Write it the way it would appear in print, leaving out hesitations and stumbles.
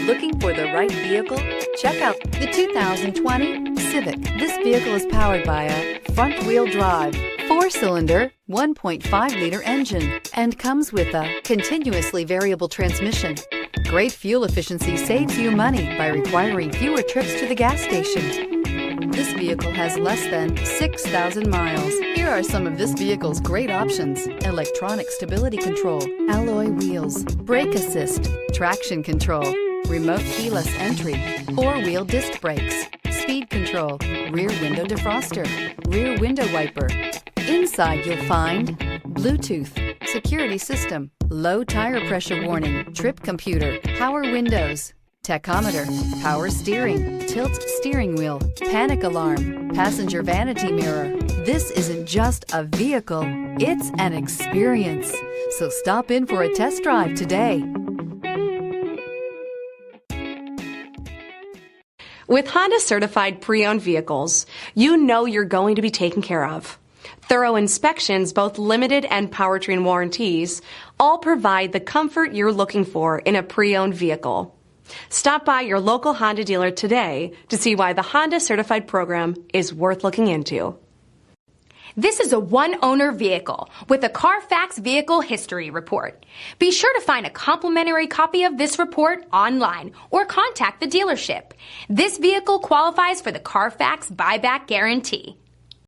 Looking for the right vehicle? Check out the 2020 Civic. This vehicle is powered by a front-wheel drive, 4-cylinder, 1.5-liter engine, and comes with a continuously variable transmission. Great fuel efficiency saves you money by requiring fewer trips to the gas station. This vehicle has less than 6,000 miles. Here are some of this vehicle's great options: electronic stability control, alloy wheels, brake assist, traction control, remote keyless entry, 4-wheel disc brakes, speed control, rear window defroster, rear window wiper. Inside you'll find Bluetooth, security system, low tire pressure warning, trip computer, power windows, tachometer, power steering, tilt steering wheel, panic alarm, passenger vanity mirror. This isn't just a vehicle, it's an experience. So stop in for a test drive today. With Honda Certified Pre-Owned Vehicles, you know you're going to be taken care of. Thorough inspections, both limited and powertrain warranties, all provide the comfort you're looking for in a pre-owned vehicle. Stop by your local Honda dealer today to see why the Honda Certified program is worth looking into. This is a one-owner vehicle with a CARFAX Vehicle History Report. Be sure to find a complimentary copy of this report online or contact the dealership. This vehicle qualifies for the CARFAX Buyback Guarantee.